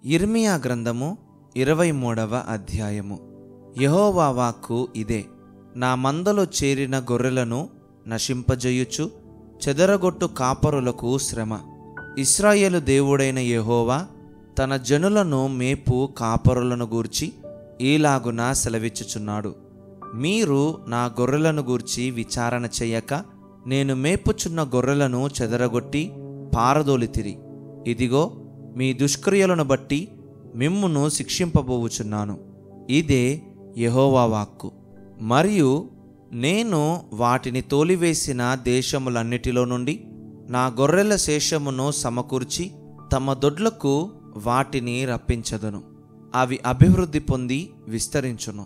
యిర్మీయా గ్రంథము 23వ అధ్యాయము. యెహోవా వాక్కు ఇదే. నా మందలో చేరిన గొర్రెలను నశింపజేయుచు చెదరగొట్టు కాపరులకు శ్రమ. ఇశ్రాయేలు దేవుడైన యెహోవా తన జనులను మేపు కాపరులను గూర్చి ఈలాగున సెలవిచ్చుచున్నాడు. మీరు నా గొర్రెలను గూర్చి విచారణ చెయ్యక నేను మేపుచున్న గొర్రెలను చెదరగొట్టి పారదోలితిరి. ఇదిగో మీ దుష్క్రియలను బట్టి మిమ్మును శిక్షింపబోవుచున్నాను. ఇదే యెహోవా వాక్కు. మరియు నేను వాటిని తోలివేసిన దేశములన్నిటిలో నుండి నా గొర్రెల శేషమును సమకూర్చి తమ దొడ్లకు వాటిని రప్పించదును. అవి అభివృద్ధి పొంది విస్తరించును.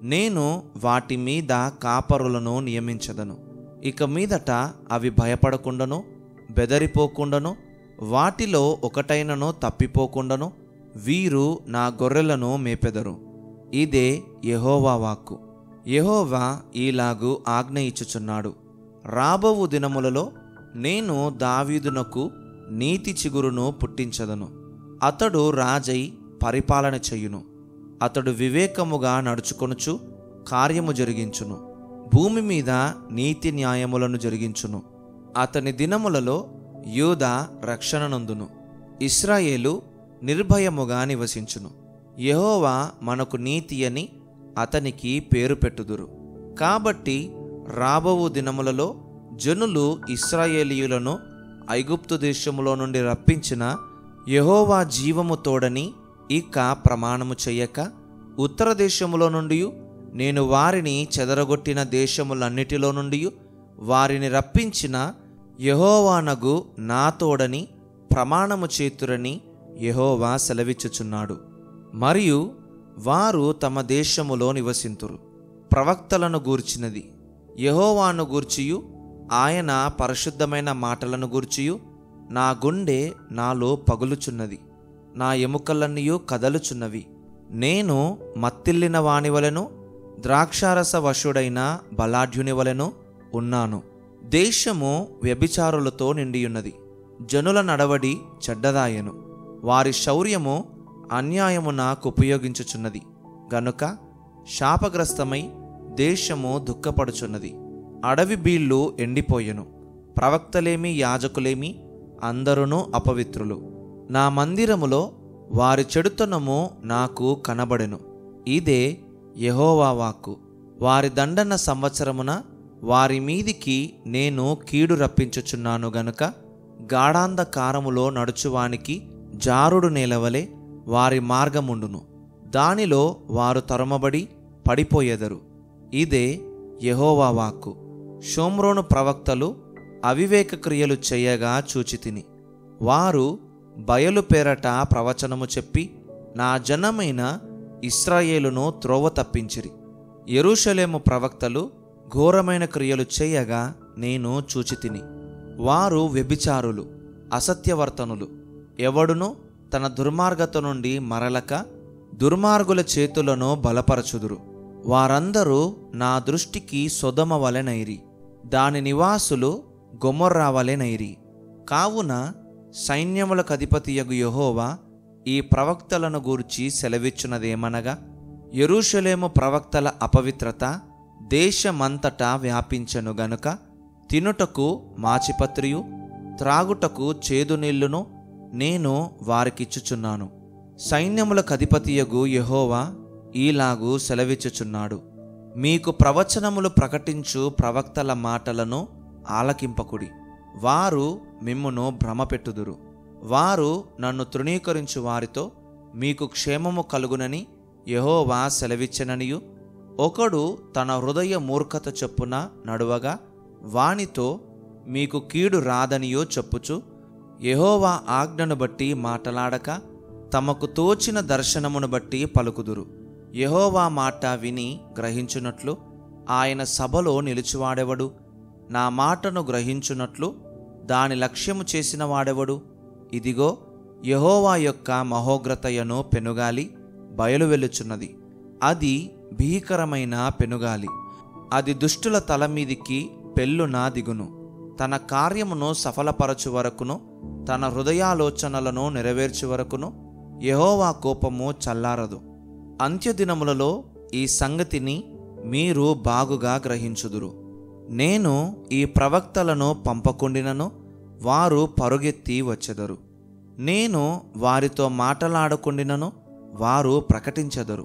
నేను వాటి మీద కాపరులను నియమించదను. ఇక మీదట అవి భయపడకుండాను బెదరిపోకుండాను వాటిలో ఒకటైనను తప్పిపోకుండాను వీరు నా గొర్రెలను మేపెదరు. ఇదే యెహోవా వాక్కు. యెహోవా ఈలాగు ఆజ్ఞ ఇచ్చుచున్నాడు. రాబోవు దినములలో నేను దావీదునకు నీతి చిగురును పుట్టించదను. అతడు రాజై పరిపాలన చెయ్యును. అతడు వివేకముగా నడుచుకొనుచు కార్యము జరిగించును. భూమి మీద నీతి న్యాయములను జరిగించును. అతని దినములలో యూదా రక్షణ నొందును. ఇశ్రాయేలు నిర్భయముగా నివసించును. యెహోవా మనకు నీతి అని అతనికి పేరు పెట్టుదురు. కాబట్టి రాబోవు దినములలో జనులు ఇశ్రాయేలీయులను ఐగుప్తు దేశములో నుండి రప్పించిన యెహోవా జీవము తోడని ఇక ప్రమాణము చెయ్యక, ఉత్తర దేశములో నుండి నేను వారిని చెదరగొట్టిన దేశములన్నిటిలో నుండి వారిని రప్పించిన యెహోవానగు నా తోడని ప్రమాణము చేతురని యెహోవా సెలవిచ్చుచున్నాడు. మరియు వారు తమ దేశములో నివసింతురు. ప్రవక్తలను గూర్చినది యెహోవాను గూర్చియు ఆయన పరిశుద్ధమైన మాటలను గూర్చియు నా గుండె నాలో పగులుచున్నది. నా ఎముకలన్నీయు కదలుచున్నవి. నేను మత్తిల్లిన వానివలెను ద్రాక్షారస వశుడైన బలాఢ్యుని వలెను ఉన్నాను. దేశము వ్యభిచారులతో నిండియున్నది. జనుల నడవడి చెడ్డదాయెను. వారి శౌర్యము అన్యాయమునకు ఉపయోగించుచున్నది గనుక శాపగ్రస్తమై దేశము దుఃఖపడుచున్నది. అడవి బీళ్ళు ఎండిపోయెను. ప్రవక్తలేమి యాజకులేమి అందరును అపవిత్రులు. నా మందిరములో వారి చెడుతనము నాకు కనబడెను. ఇదే యెహోవా వాక్కు. వారి దండన సంవత్సరమున వారి మీదికి నేను కీడు రప్పించుచున్నాను గనుక గాఢాంధకారములో నడుచువానికి జారుడు నేలవలే వారి మార్గముండును. దానిలో వారు తరుమబడి పడిపోయెదరు. ఇదే యెహోవా వాక్కు. షోమ్రోను ప్రవక్తలు అవివేక క్రియలు చేయగా చూచితిని. వారు బయలు పేరట ప్రవచనము చెప్పి నా జనమైన ఇశ్రాయేలును త్రోవ తప్పించిరి. యెరూషలేము ప్రవక్తలు ఘోరమైన క్రియలు చేయగా నేను చూచితిని. వారు వ్యభిచారులు, అసత్యవర్తనులు. ఎవడును తన దుర్మార్గత నుండి మరలక దుర్మార్గుల చేతులను బలపరచుదురు. వారందరూ నా దృష్టికి సొదొమ వలెనైరి, దాని నివాసులు గొమొర్రా వలెనైరి. కావున సైన్యములకధిపతియగు యెహోవా ఈ ప్రవక్తలను గూర్చి సెలవిచ్చున్నదేమనగా, యెరూషలేము ప్రవక్తల అపవిత్రత దేశమంతటా వ్యాపించెను గనుక తినుటకు మాచిపత్రియు త్రాగుటకు చేదు నీళ్లును నేను వారికిచ్చుచున్నాను. సైన్యములకధిపతియగు యెహోవా ఈలాగు సెలవిచ్చుచున్నాడు. మీకు ప్రవచనములు ప్రకటించు ప్రవక్తల మాటలను ఆలకింపకుడి. వారు మిమ్మును భ్రమపెట్టుదురు. వారు నన్ను తృణీకరించు వారితో మీకు క్షేమము కలుగునని యెహోవా సెలవిచ్చెననియు, ఒకడు తన హృదయ మూర్ఖత చొప్పున నడువగా వానితో మీకు కీడు రాదనియో చెప్పుచు యెహోవా ఆజ్ఞను బట్టి మాటలాడక తమకు తోచిన దర్శనమును బట్టి పలుకుదురు. యెహోవా మాట విని గ్రహించునట్లు ఆయన సభలో నిలిచివాడెవడు? నా మాటను గ్రహించునట్లు దాని లక్ష్యము చేసిన వాడెవడు? ఇదిగో యెహోవా యొక్క మహోగ్రతయను పెనుగాలి బయలువెళ్ళుచున్నది. అది భీకరమైన పెనుగాలి. అది దుష్టుల తల మీదికి పెళ్ళున దిగును. తన కార్యమును సఫలపరచు వరకును తన హృదయాలోచనలను నెరవేర్చు వరకును యెహోవా కోపము చల్లారదు. అంత్యదినములలో ఈ సంగతిని మీరు బాగుగా గ్రహించుదురు. నేను ఈ ప్రవక్తలను పంపకుండినను వారు పరుగెత్తి వచ్చెదరు. నేను వారితో మాటలాడకుండినను వారు ప్రకటించెదరు.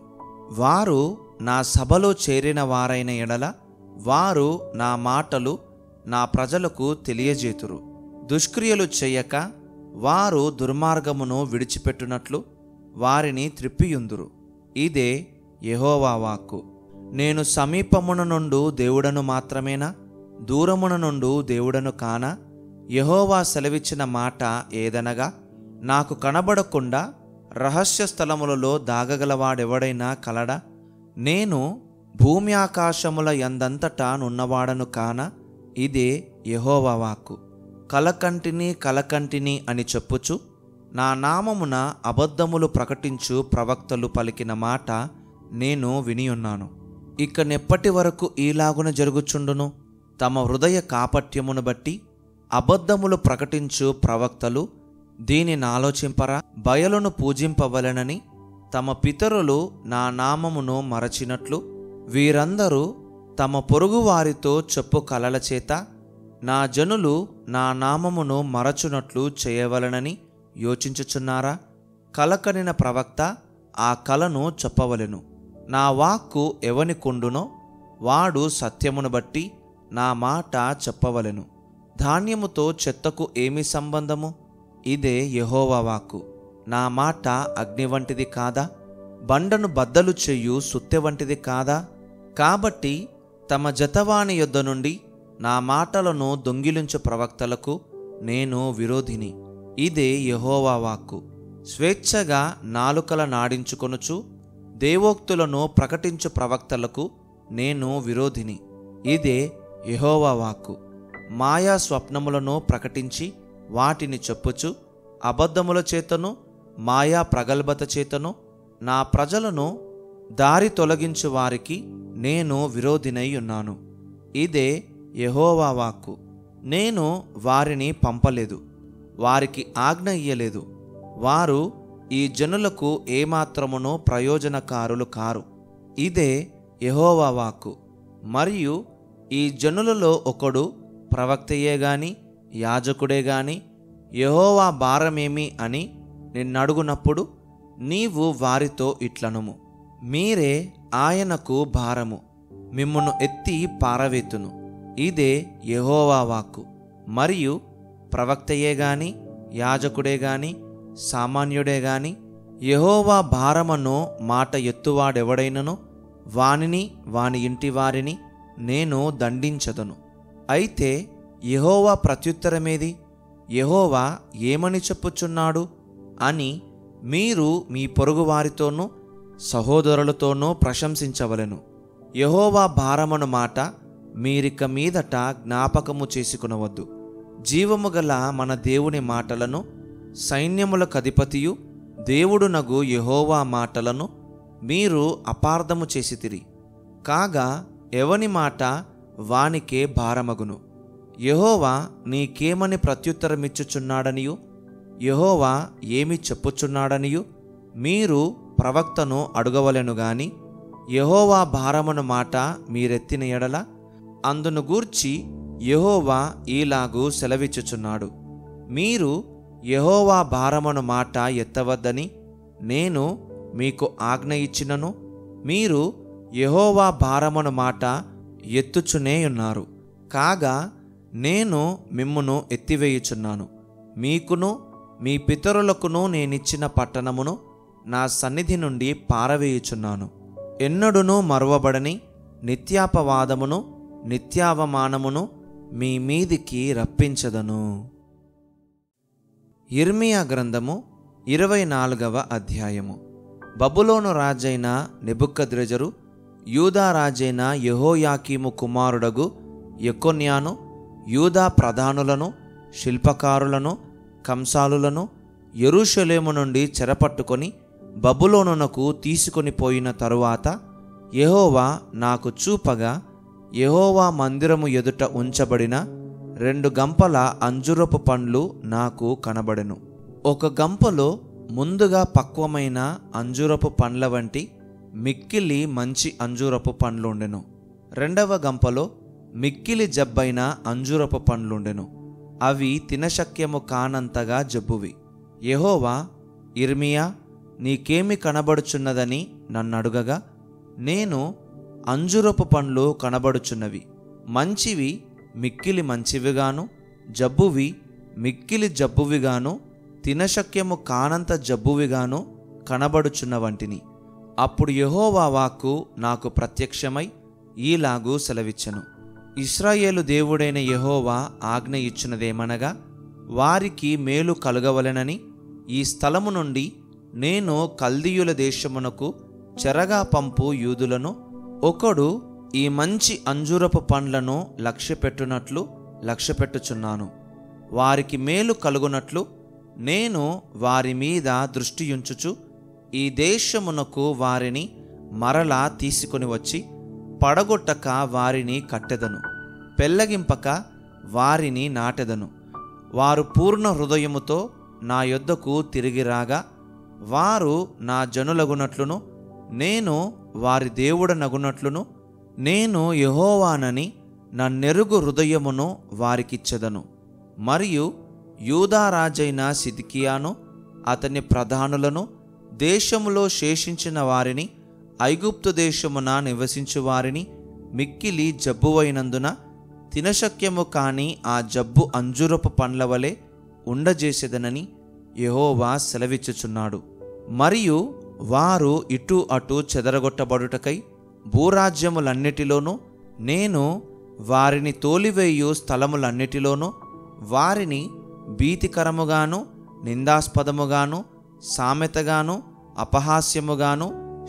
వారు నా సభలో చేరిన వారైన ఎడల వారు నా మాటలు నా ప్రజలకు తెలియజేతురు. దుష్క్రియలు చెయ్యక వారు దుర్మార్గమును విడిచిపెట్టునట్లు వారిని త్రిప్పియుందురు. ఇదే యెహోవా వాక్కు. నేను సమీపమున నుండు దేవుడను మాత్రమేనా, దూరమున నుండు దేవుడను కానా? యెహోవా సెలవిచ్చిన మాట ఏదనగా, నాకు కనబడకుండా రహస్య స్థలములలో దాగగలవాడెవడైనా కలడా? నేను భూమి ఆకాశముల యందంతటా నున్నవాడను కానా? ఇదే యెహోవా వాక్కు. కలకంటిని అని చెప్పుచు నా నామమున అబద్ధములు ప్రకటించు ప్రవక్తలు పలికిన మాట నేను వినియున్నాను. ఇక నెప్పటి వరకు ఈలాగున జరుగుచుండును. తమ హృదయ కాపట్యమును బట్టి అబద్ధములు ప్రకటించు ప్రవక్తలు దీనిని ఆలోచింపరా? బయలును పూజింపవలెనని తమ పితరులు నా నామమును మరచినట్లు వీరందరూ తమ పొరుగువారితో చెప్పు కలల చేత నా జనులు నా నామమును మరచునట్లు చేయవలెనని యోచించుచున్నారా? కలకనిన ప్రవక్త ఆ కలను చెప్పవలెను. నా వాక్కు ఎవని కొండునో వాడు సత్యమును బట్టి నా మాట చెప్పవలెను. ధాన్యముతో చెత్తకు ఏమి సంబంధము? ఇదే యెహోవా వాక్కు. నా మాట అగ్ని వంటిది కాదా? బండను బద్దలు చెయ్యు సుత్తె వంటిది కాదా? కాబట్టి తమ జతవాని యొద్ద నుండి నా మాటలను దొంగిలించు ప్రవక్తలకు నేను విరోధిని. ఇదే యెహోవా వాక్కు. స్వేచ్ఛగా నాలుకల నాడించుకొనుచు దేవోక్తులను ప్రకటించు ప్రవక్తలకు నేను విరోధిని. ఇదే యెహోవా వాక్కు. మాయా స్వప్నములను ప్రకటించి వాటిని చెప్పుచు అబద్ధముల చేతను మాయా ప్రగల్భత చేతను నా ప్రజలను దారి తొలగించు వారికి నేను విరోధినై ఉన్నాను. ఇదే యెహోవా వాక్కు. నేను వారిని పంపలేదు, వారికి ఆజ్ఞ ఇయ్యలేదు. వారు ఈ జనులకు ఏమాత్రమునో ప్రయోజనకారులు కారు. ఇదే యెహోవా వాక్కు. మరియు ఈ జనులలో ఒకడు ప్రవక్తయే గాని యాజకుడే గాని యెహోవా భారమేమి అని నిన్నడుగునప్పుడు నీవు వారితో ఇట్లనుము, మీరే ఆయనకు భారము, మిమ్మును ఎత్తి పారవేతును. ఇదే యెహోవా వాక్కు. మరియు ప్రవక్తయే గాని యాజకుడే గాని సామాన్యుడే గాని యెహోవా భారమను మాట ఎత్తువాడెవడైనను వానిని వాని ఇంటి వారిని నేను దండించదను. అయితే యెహోవా ప్రత్యుత్తరమేది? యెహోవా ఏమని చెప్పుచున్నాడు అని మీరు మీ పొరుగువారితోనూ సహోదరులతోనూ ప్రశంసించవలెను. యెహోవా భారమను మాట మీరిక మీదట జ్ఞాపకము చేసుకునవద్దు. జీవము గల మన దేవుని మాటలను, సైన్యములకు అధిపతియు దేవుడునగు యెహోవా మాటలను మీరు అపార్థము చేసితిరి. కాగా ఎవని మాట వానికే భారమగును. యెహోవా నీకేమని ప్రత్యుత్తరమిచ్చుచున్నాడనియు యెహోవా ఏమి చెప్పుచున్నాడనియు మీరు ప్రవక్తను అడుగవలెను గాని, యెహోవా భారమను మాట మీరెత్తిన ఎడల అందును గూర్చి యెహోవా ఈలాగు సెలవిచ్చుచున్నాడు, మీరు యెహోవా భారమను మాట ఎత్తవద్దని నేను మీకు ఆజ్ఞ ఇచ్చినను మీరు యెహోవా భారమను మాట ఎత్తుచునే ఉన్నారు. కాగా నేను మిమ్మును ఎత్తివేయుచున్నాను. మీకును మీ పితరులకును నేనిచ్చిన పట్టణమును నా సన్నిధి నుండి పారవేయుచున్నాను. ఎన్నడునూ మరువబడని నిత్యాపవాదమును నిత్యావమానమును మీ మీదికి రప్పించదను. యిర్మీయా గ్రంథము 24వ అధ్యాయము. బబులోను రాజైన నెబుకద్రెజరు యూదా రాజైన యెహోయాకీము కుమారుడగు యెకొన్యాను యూదా ప్రధానులను శిల్పకారులను కంసాలులను యెరూషలేము నుండి చెరపట్టుకొని బబులోనునకు తీసుకొని పోయిన తరువాత యెహోవా నాకు చూపగా యెహోవా మందిరము ఎదుట ఉంచబడిన 2 గంపల అంజురపు పండ్లు నాకు కనబడెను. ఒక గంపలో ముందుగా పక్వమైన అంజూరపు పండ్ల వంటి మిక్కిలి మంచి అంజూరపు పండ్లుండెను. రెండవ గంపలో మిక్కిలి జబ్బైన అంజూరపు పండ్లుండెను. అవి తినశక్యము కానంతగా జబ్బువి. యెహోవా, యిర్మీయా, నీకేమి కనబడుచున్నదని నన్నడుగగా, నేను, అంజూరపు పండ్లు కనబడుచున్నవి. మంచివి మిక్కిలి మంచివిగాను, జబ్బువి మిక్కిలి జబ్బువిగాను, తినశక్యము కానంత జబ్బువిగాను కనబడుచున్నవంటిని. అప్పుడు యెహోవా వాక్కు నాకు ప్రత్యక్షమై ఈలాగు సెలవిచ్చెను. ఇశ్రాయేలు దేవుడైన యెహోవా ఆజ్ఞ ఇచ్చినదేమనగా, వారికి మేలు కలుగవలెనని ఈ స్థలము నుండి నేను కల్దీయుల దేశమునకు చెరగా పంపు యూదులను ఒకడు ఈ మంచి అంజూరపు పండ్లను లక్ష్యపెట్టుచున్నాను. వారికి మేలు కలుగునట్లు నేను వారి మీద దృష్టియుంచుచు ఈ దేశమునకు వారిని మరలా తీసుకొని వచ్చి పడగొట్టక వారిని కట్టెదను, పెళ్లగింపక వారిని నాటెదను. వారు పూర్ణ హృదయముతో నా యొద్దకు తిరిగి రాగా, వారు నా జనులగునట్లును నేను వారి దేవుడనగునట్లును నేను యెహోవానని నన్నెరుగు హృదయమును వారికిచ్చెదను. మరియు యూదా రాజైన సిద్కియాను అతని ప్రధానులను, దేశములో శేషించిన వారిని, ఐగుప్తు దేశమున నివసించు వారిని మిక్కిలి జబ్బువైనందున తినశక్యము కాని ఆ జబ్బు అంజూరపు పండ్ల వలె ఉండజేసేదనని యెహోవా సెలవిచ్చుచున్నాడు. మరియు వారు ఇటు అటు చెదరగొట్టబడుటకై భూరాజ్యములన్నిటిలోనూ నేను వారిని తోలివేయు స్థలములన్నిటిలోనూ వారిని భీతికరముగాను, నిందాస్పదముగాను, సామెతగాను, అపహాస్యముగాను,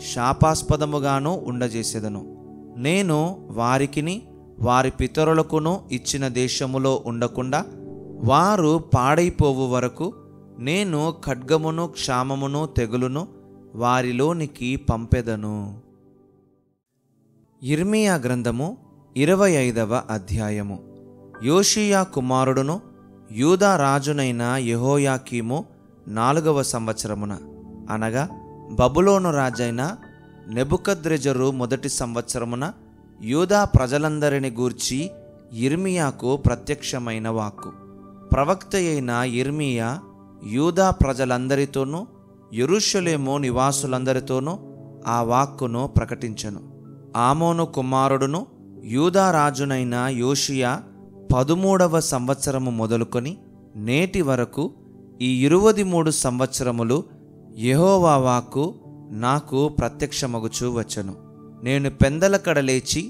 శాపాస్పదముగాను ఉండజేసేదను. నేను వారికిని వారి పితరులకును ఇచ్చిన దేశములో ఉండకుండా వారు పాడైపోవు వరకు నేను ఖడ్గమును, క్షామమును, తెగులును వారిలోనికి పంపెదను. యిర్మీయా గ్రంథము 25వ అధ్యాయము. యోషీయా కుమారుడును యూదా రాజునైన యెహోయాకీము 4వ సంవత్సరమున, అనగా బబులోను రాజైన నెబుకద్రెజరు మొదటి సంవత్సరమున యూదా ప్రజలందరిని గూర్చి యిర్మీయాకు ప్రత్యక్షమైన వాక్కు. ప్రవక్త అయిన యిర్మీయా యూదా ప్రజలందరితోనూ యెరూషలేము నివాసులందరితోనూ ఆ వాక్కును ప్రకటించెను. ఆమోను కుమారుడును యూదా రాజునైన యోషియా 13వ సంవత్సరము మొదలుకొని నేటి వరకు ఈ 23 సంవత్సరములు యెహోవా వాక్కు నాకు ప్రత్యక్షమగుచూ వచ్చెను. నేను పెందలకడ లేచి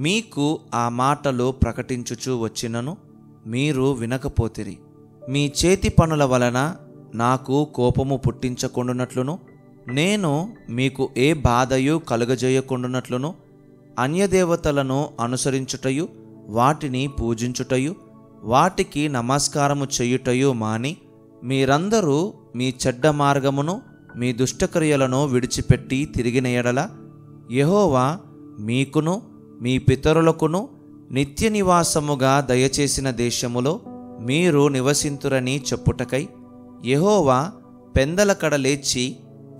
మీకు ఆ మాటలు ప్రకటించుచూ వచ్చినను మీరు వినకపోతిరి. మీ చేతి పనుల వలన నాకు కోపము పుట్టించకుండునట్లును, నేను మీకు ఏ బాధయు కలుగజేయకుండునట్లును, అన్యదేవతలను అనుసరించుటయు, వాటిని పూజించుటయు, వాటికి నమస్కారము చేయుటయు మాని మీరందరూ మీ చెడ్డ మార్గమును, మీ దుష్టక్రియలను విడిచిపెట్టి తిరిగిన ఎడల యెహోవా మీకును మీ పితరులకును నిత్య నివాసముగా దయచేసిన దేశములో మీరు నివసింతురని చెప్పుటకై యెహోవా పెందలకడ లేచి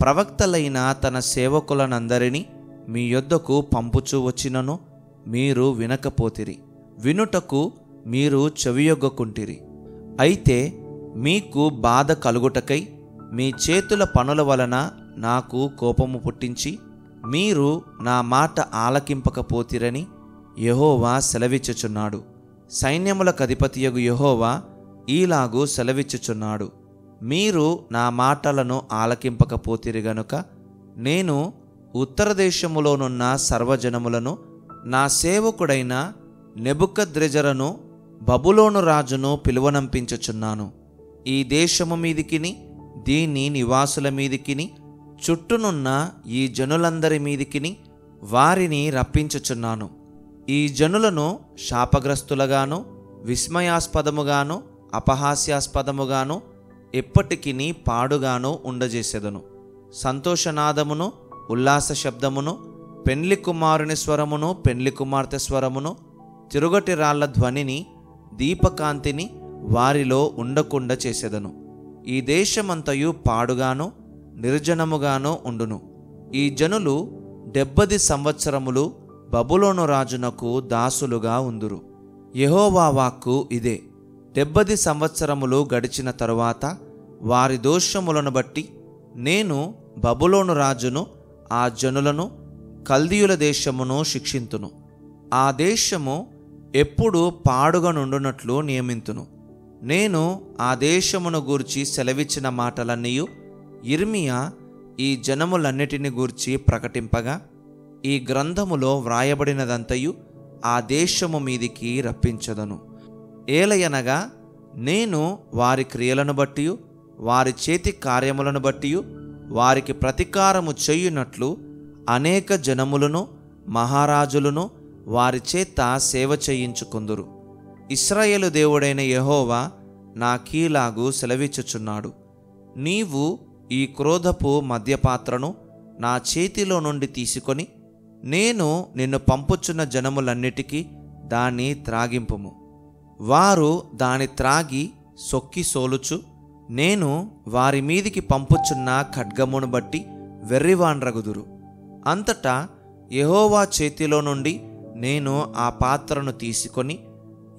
ప్రవక్తలైన తన సేవకులనందరినీ మీ యొద్దకు పంపుచూ వచ్చినను మీరు వినకపోతిరి, వినుటకు మీరు చెవియొగ్గకుంటిరి. అయితే మీకు బాధ కలుగుటకై మీ చేతుల పనుల వలన నాకు కోపము పుట్టించి మీరు నా మాట ఆలకింపకపోతిరని యెహోవా సెలవిచ్చుచున్నాడు. సైన్యములకు అధిపతియగు యెహోవా ఈలాగు సెలవిచ్చుచున్నాడు, మీరు నా మాటలను ఆలకింపకపోతిరి గనుక నేను ఉత్తర దేశములోనున్న సర్వజనములను నా సేవకుడైన నెబుకద్రెజరును బబులోను రాజును పిలువనంపించుచున్నాను. ఈ దేశము మీదికిని దీని నివాసుల మీదికిని చుట్టూనున్న ఈ జనులందరి మీదికిని వారిని రప్పించుచున్నాను. ఈ జనులను శాపగ్రస్తులుగాను, విస్మయాస్పదముగాను, అపహాస్యాస్పదముగాను, ఎప్పటికిని పాడుగాను ఉండజేసెదను. సంతోషనాదమును, ఉల్లాస శబ్దమును, పెండ్లి కుమారుని స్వరమును, పెండ్లి కుమార్తె స్వరమును, తిరుగటి రాళ్ల ధ్వనిని, దీపకాంతిని వారిలో ఉండకుండా చేసెదను. ఈ దేశమంతయు పాడుగాను నిర్జనముగాను ఉండును. ఈ జనులు 70 సంవత్సరములు బబులోను రాజునకు దాసులుగా ఉందురు. యెహోవా వాక్కు ఇదే. 70 సంవత్సరములు గడిచిన తరువాత వారి దోషములను బట్టి నేను బబులోను రాజును, ఆ జనులను, కల్దీయుల దేశమును శిక్షింతును. ఆ దేశము ఎప్పుడు పాడుగా నుండునట్లు నియమింతును. నేను ఆ దేశమును గూర్చి సెలవిచ్చిన మాటలన్నీయు యిర్మీయా ఈ జనములన్నిటిని గూర్చి ప్రకటింపగా, ఈ గ్రంథములో వ్రాయబడినదంతయు ఆ దేశము మీదికి రప్పించదను. ఏలయనగా నేను వారి క్రియలను బట్టియు వారి చేతి కార్యములను బట్టియు వారికి ప్రతీకారము చేయునట్లు అనేక జనములను మహారాజులను వారి చేత సేవ చేయించుకుందురు. ఇశ్రాయేలు దేవుడైన యెహోవా నాకీలాగు సెలవిచ్చుచున్నాడు. నీవు ఈ క్రోధపు మద్యపాత్రను నా చేతిలో నుండి తీసుకొని నేను నిన్ను పంపుచున్న జనములన్నిటికీ దాన్ని త్రాగింపుము. వారు దాని త్రాగి సొక్కి సోలుచు నేను వారి మీదికి పంపుచున్న ఖడ్గమును బట్టి వెర్రివాన్రగుదురు. అంతటా యెహోవా చేతిలో నుండి నేను ఆ పాత్రను తీసుకొని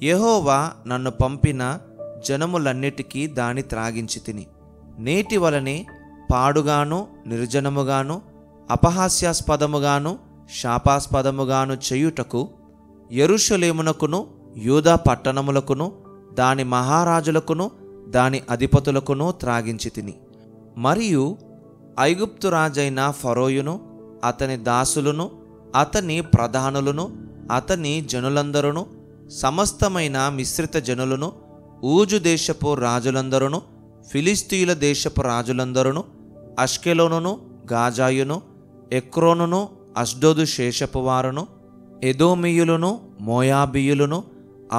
యెహోవా నన్ను పంపిన జనములన్నిటికీ దాని త్రాగించి తిని, నేటి వలనే పాడుగాను నిర్జనముగాను అపహాస్యాస్పదముగాను శాపాస్పదముగాను చేయుటకు యెరూషలేమునకును యూదా పట్టణములకును దాని మహారాజులకును దాని అధిపతులకును త్రాగించి తిని, మరియు ఐగుప్తు రాజైన ఫరోయును అతని దాసులను అతని ప్రధానులను అతని జనులందరును సమస్తమైన మిశ్రిత జనులను ఊజు దేశపు రాజులందరును ఫిలిస్తీయుల దేశపు రాజులందరును అష్కెలోనును గాజాయును ఎక్రోనును అష్డోదు శేషపు వారును ఎదోమీయులను మోయాబీయులను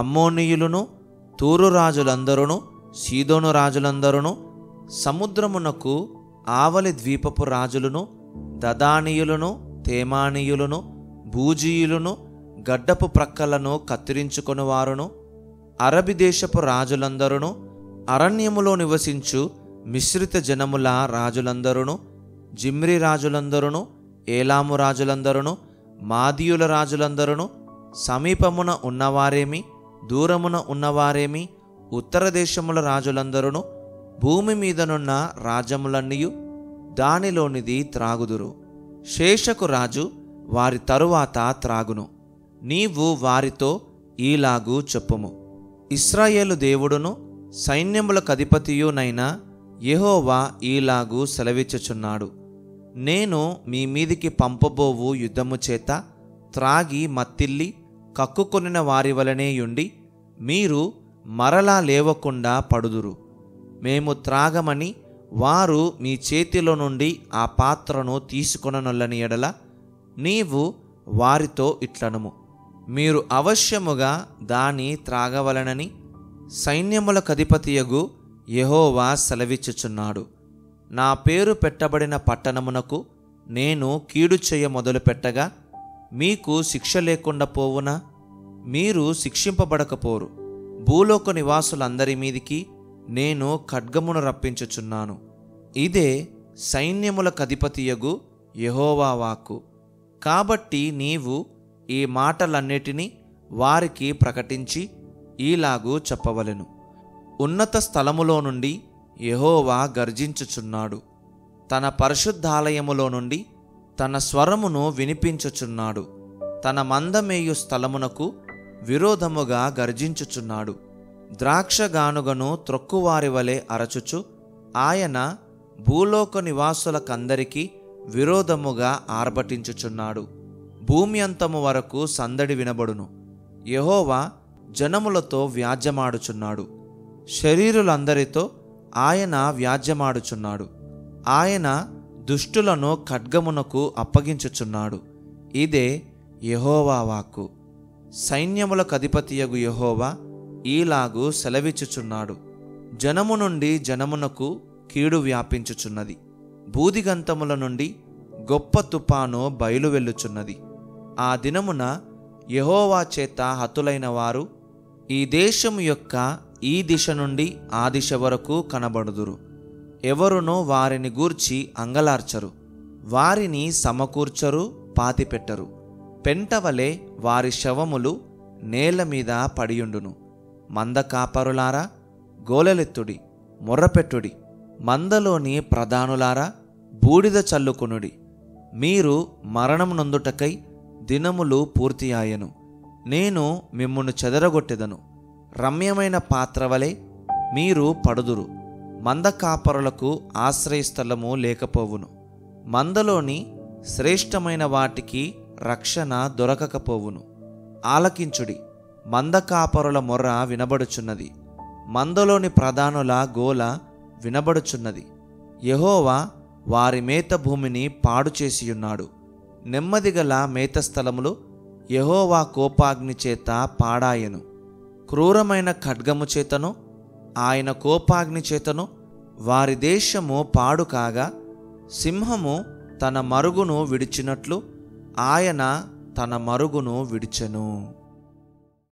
అమ్మోనీయులను తూరు రాజులందరును సీదోను రాజులందరును సముద్రమునకు ఆవలి ద్వీపపు రాజులను దదానీయులను తేమానీయులను బూజీయులను గడ్డపు ప్రక్కలను కత్తిరించుకొని వారును అరబి దేశపు రాజులందరును అరణ్యములో నివసించు మిశ్రిత జనముల రాజులందరును జిమ్రి రాజులందరును ఏలాము రాజులందరును మాదీయుల రాజులందరును సమీపమున ఉన్నవారేమి దూరమున ఉన్నవారేమి ఉత్తర దేశముల రాజులందరును భూమి మీదనున్న రాజ్యములన్నీయు దానిలోనిది త్రాగుదురు. శేషకు రాజు వారి తరువాత త్రాగును. నీవు వారితో ఈలాగు చెప్పుము, ఇశ్రాయేలు దేవుడును సైన్యములకధిపతియునైన యెహోవా ఈలాగు సెలవిచ్చుచున్నాడు. నేను మీ మీదికి పంపబోవు యుద్ధము చేత త్రాగి మత్తిల్లి కక్కుకొనిన వారి వలనేయుండి మీరు మరలా లేవకుండా పడుదురు. మేము త్రాగమని వారు మీ చేతిలో నుండి ఆ పాత్రను తీసుకొననొల్లని ఎడల నీవు వారితో ఇట్లనుము, మీరు అవశ్యముగా దాని త్రాగవలనని సైన్యములకధిపతియగు యెహోవా సెలవిచ్చుచున్నాడు. నా పేరు పెట్టబడిన పట్టణమునకు నేను కీడు చేయ మొదలుపెట్టగా మీకు శిక్ష లేకుండా పోవునా? మీరు శిక్షింపబడకపోరు. భూలోక నివాసులందరి మీదికి నేను ఖడ్గమును రప్పించుచున్నాను. ఇదే సైన్యములకధిపతియగు యెహోవా వాక్కు. కాబట్టి నీవు ఈ మాటలన్నిటినీ వారికి ప్రకటించి ఈలాగు చెప్పవలెను, ఉన్నత స్థలములో నుండి యెహోవా గర్జించుచున్నాడు. తన పరిశుద్ధాలయములో నుండి తన స్వరమును వినిపించుచున్నాడు. తన మందమేయు స్థలమునకు విరోధముగా గర్జించుచున్నాడు. ద్రాక్షగానుగను త్రొక్కువారి వలె అరచుచు ఆయన భూలోక నివాసులకందరికీ విరోధముగా ఆర్భటించుచున్నాడు. భూమి అంతము వరకు సందడి వినబడును. యెహోవా జనములతో వ్యాజ్యమాడుచున్నాడు. శరీరులందరితో ఆయన వ్యాజ్యమాడుచున్నాడు. ఆయన దుష్టులను ఖడ్గమునకు అప్పగించుచున్నాడు. ఇదే యెహోవా వాక్కు. సైన్యములకధిపతియగు యెహోవా ఈలాగు సెలవిచ్చుచున్నాడు. జనము నుండి జనమునకు కీడు వ్యాపించుచున్నది. బూదిగంతముల నుండి గొప్ప తుపాను బయలువెళ్ళుచున్నది. ఆ దినమున యెహోవా చేత హతులైన వారు ఈ దేశము యొక్క ఈ దిశ నుండి ఆ దిశ వరకు కనబడుదురు. ఎవరునూ వారిని గూర్చి అంగలార్చరు. వారిని సమకూర్చరు, పాతిపెట్టరు. పెంటవలే వారి శవములు నేల మీద పడియుండును. మంద కాపరులారా, గోలెలెత్తుడి, మొర్రపెట్టుడి. మందలోని ప్రధానులారా, బూడిద చల్లుకొనుడి. మీరు మరణం నొందుటకై దినములు పూర్తి ఆయెను. నేను మిమ్మును చెదరగొట్టెదను. రమ్యమైన పాత్రవలె మీరు పడుదురు. మంద కాపరులకు ఆశ్రయస్థలము లేకపోవును. మందలోని శ్రేష్టమైన వాటికి రక్షణ దొరకకపోవును. ఆలకించుడి, మంద కాపరుల మొర్ర వినబడుచున్నది. మందలోని ప్రధానుల గోల వినబడుచున్నది. యెహోవా వారి మేత భూమిని పాడు చేసియున్నాడు. నెమ్మదిగల మేత స్థలములు యెహోవా కోపాగ్ని చేత పాడాయెను. క్రూరమైన ఖడ్గము చేతను ఆయన కోపాగ్ని చేతను వారి దేశము పాడు కాగా, సింహము తన మరుగును విడిచినట్లు ఆయన తన మరుగును విడిచెను.